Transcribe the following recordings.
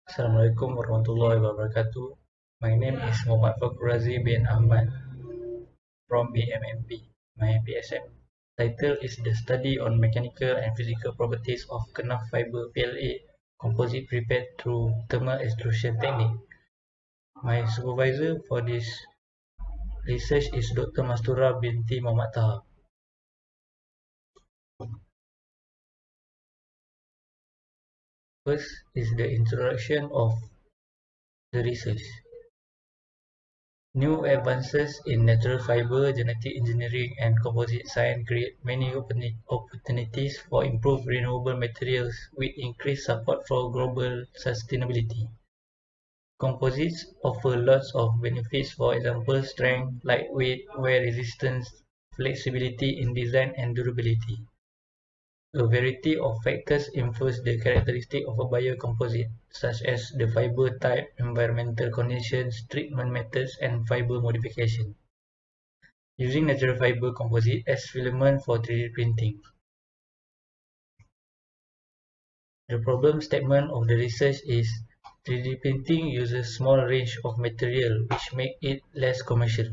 Assalamualaikum warahmatullahi wabarakatuh. My name is Muhammad Fakhruradzi bin Ahmad from BMMP, my PSM. Title is The Study on Mechanical and Physical Properties of Kenaf Fiber PLA Composite Prepared Through Thermal Extrusion Technique. My supervisor for this research is Dr. MASTURA BINTI Muhammad TAHA. First is the introduction of the research. New advances in natural fiber, genetic engineering, and composite science create many opportunities for improved renewable materials with increased support for global sustainability. Composites offer lots of benefits, for example, strength, lightweight, wear resistance, flexibility in design, and durability. A variety of factors influence the characteristics of a biocomposite, such as the fiber type, environmental conditions, treatment methods, and fiber modification. Using natural fiber composite as filament for 3D printing. The problem statement of the research is 3D printing uses small range of material which make it less commercial.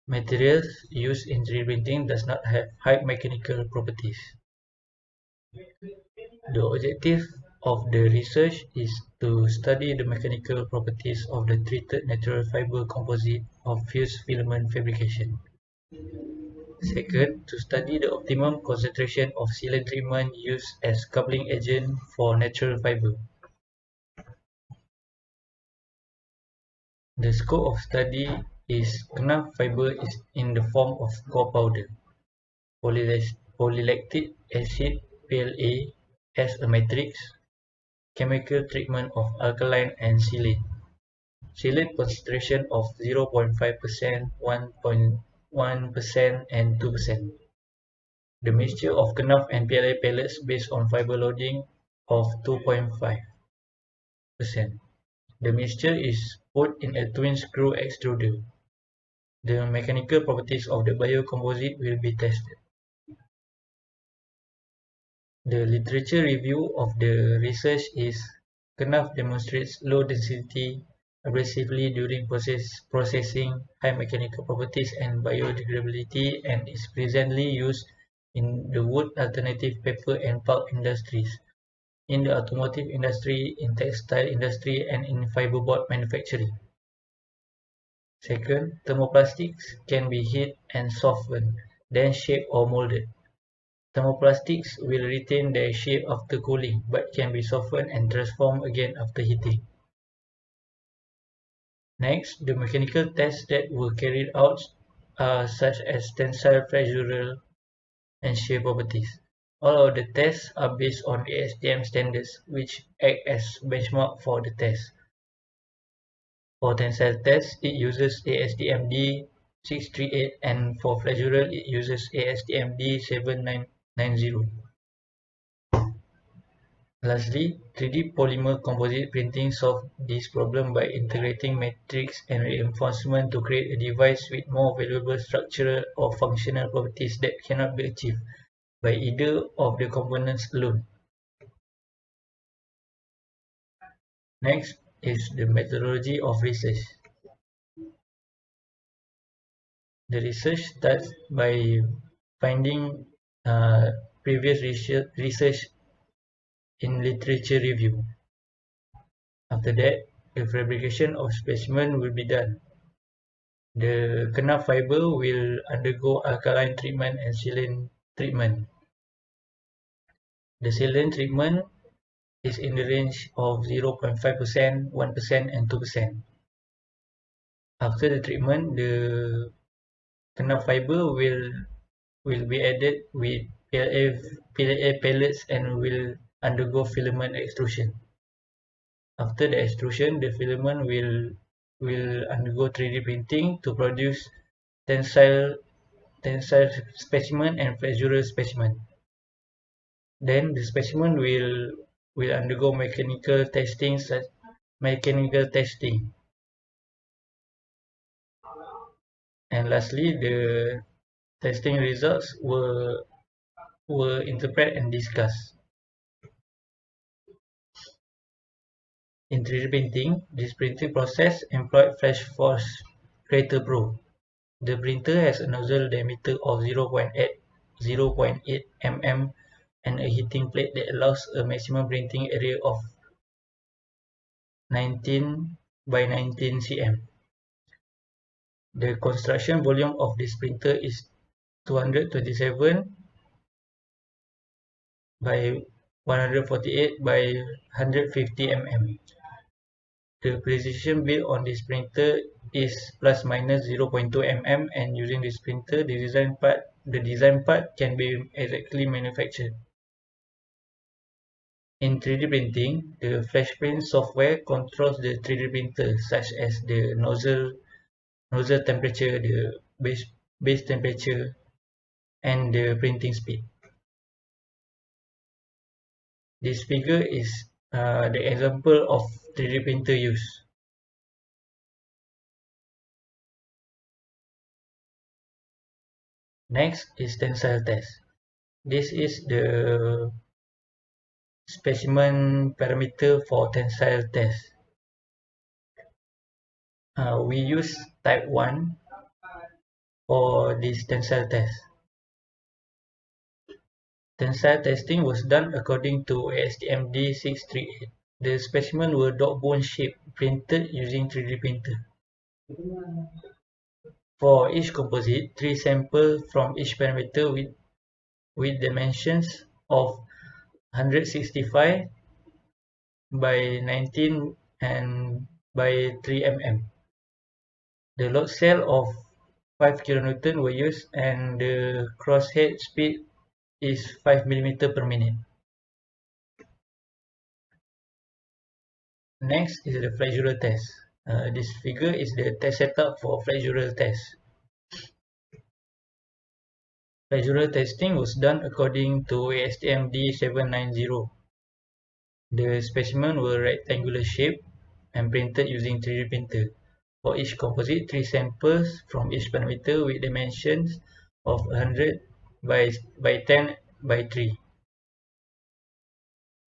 Materials used in 3D printing does not have high mechanical properties. The objective of the research is to study the mechanical properties of the treated natural fiber composite of fused filament fabrication. Second, to study the optimum concentration of sealant treatment used as coupling agent for natural fiber. The scope of study is Kenaf fiber is in the form of core powder, polylactic acid PLA as a matrix, chemical treatment of alkaline and sealant. Sealant concentration of 0.5%, 1.1%, and 2%. The mixture of Kenaf and PLA pellets based on fiber loading of 2.5%. The mixture is put in a twin screw extruder. The mechanical properties of the biocomposite will be tested. The literature review of the research is Kenaf demonstrates low density abrasively during processing, high mechanical properties and biodegradability, and is presently used in the wood alternative paper and pulp industries, in the automotive industry, in textile industry, and in fiberboard manufacturing. Second, thermoplastics can be heated and softened, then shaped or molded. Thermoplastics will retain their shape after cooling, but can be softened and transformed again after heating. Next, the mechanical tests that were carried out are such as tensile, flexural, and shear properties. All of the tests are based on ASTM standards, which act as benchmark for the test. For tensile test, it uses ASTM D638, and for flexural, it uses ASTM D7990. Lastly, 3D polymer composite printing solves this problem by integrating matrix and reinforcement to create a device with more valuable structural or functional properties that cannot be achieved by either of the components alone. Next is the methodology of research. The research starts by finding previous research in literature review. After that, the fabrication of specimen will be done. The Kenaf fiber will undergo alkaline treatment and sealant treatment. The sealant treatment is in the range of 0.5%, 1%, and 2%. After the treatment, the Kenaf fiber will be added with PLA pellets and will undergo filament extrusion. After the extrusion, the filament will undergo 3D printing to produce tensile specimen and flexural specimen. Then the specimen will undergo mechanical testing. And lastly, the testing results were interpreted and discussed. In 3D printing, this printing process employed flash force crater probe. The printer has a nozzle diameter of 0.8 mm and a heating plate that allows a maximum printing area of 19 by 19 cm. The construction volume of this printer is 227 by 148 by 150 mm. The precision built on this printer is plus minus 0.2 mm, and using this printer, the design part can be exactly manufactured. In 3D printing, the flash print software controls the 3D printer, such as the nozzle temperature, the base temperature, and the printing speed. This figure is the example of 3D printer use. Next is tensile test. This is the specimen parameter for tensile test. We use type 1 for this tensile test. Tensile testing was done according to ASTM D638. The specimens were dog bone shaped, printed using 3D printer. For each composite, 3 samples from each parameter with dimensions of 165 by 19 and by 3 mm. The load cell of 5 kN were used, and the crosshead speed is 5 mm per minute. Next is the flexural test. This figure is the test setup for flexural test. Flexural testing was done according to ASTM D790. The specimens were rectangular shape and printed using 3D printer. For each composite, 3 samples from each parameter with dimensions of 100 by 10 by 3.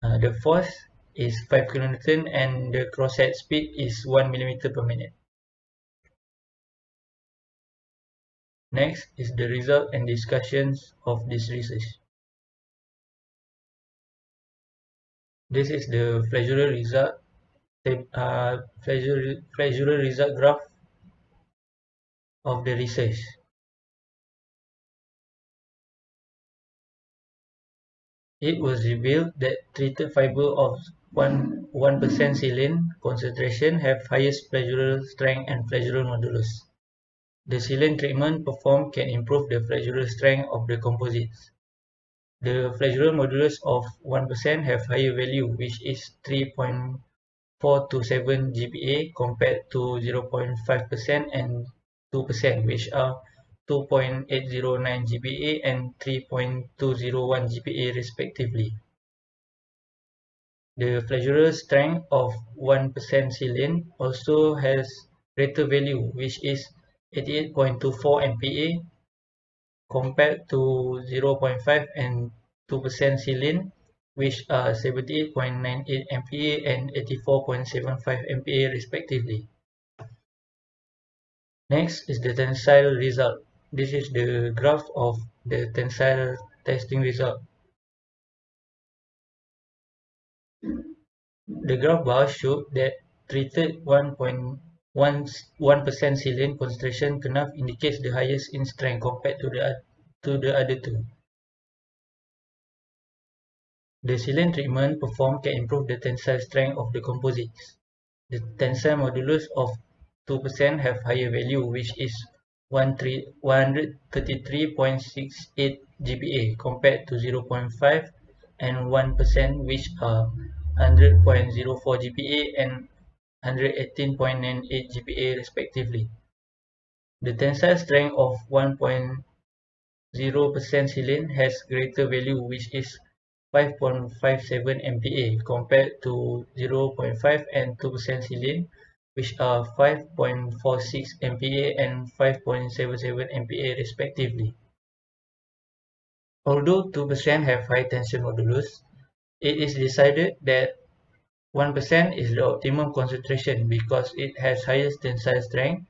The force is 5 kN and the crosshead speed is 1 mm per minute. Next is the result and discussions of this research. This is the flexural result graph of the research. It was revealed that treated fiber of 1% silane concentration have highest flexural strength and flexural modulus. The silane treatment performed can improve the flexural strength of the composites. The flexural modulus of 1% have higher value, which is 3.427 GPa compared to 0.5% and 2%, which are 2.809 GPa and 3.201 GPa respectively. The flexural strength of 1% silane also has greater value, which is 88.24 MPa compared to 0.5 and 2% silane, which are 78.98 MPa and 84.75 MPa respectively. Next is the tensile result. This is the graph of the tensile testing result. The graph bar showed that treated 1.1% silane concentration Kenaf indicates the highest in strength compared to the other two. The silane treatment performed can improve the tensile strength of the composites. The tensile modulus of 2% have higher value, which is 133.68 GPa compared to 0.5 and 1%, which are 100.04 GPa and 118.98 GPa respectively. The tensile strength of 1.0% silane has greater value, which is 5.57 MPa compared to 0.5 and 2% silane, which are 5.46 MPa and 5.77 MPa respectively. Although 2% have high tension modulus, it is decided that 1% is the optimum concentration because it has highest tensile strength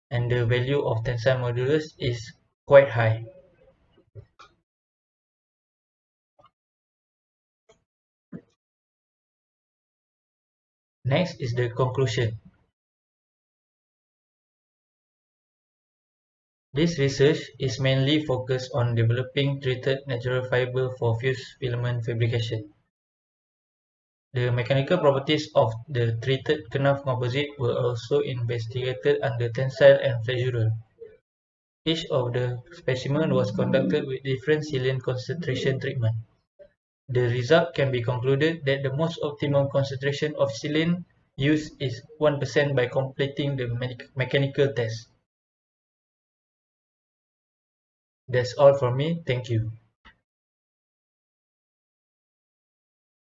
and the value of tensile modulus is quite high. Next is the conclusion. This research is mainly focused on developing treated natural fiber for fused filament fabrication. The mechanical properties of the treated Kenaf composite were also investigated under tensile and flexural. Each of the specimens was conducted with different silane concentration treatment. The result can be concluded that the most optimum concentration of silane used is 1% by completing the mechanical test. That's all for me. Thank you.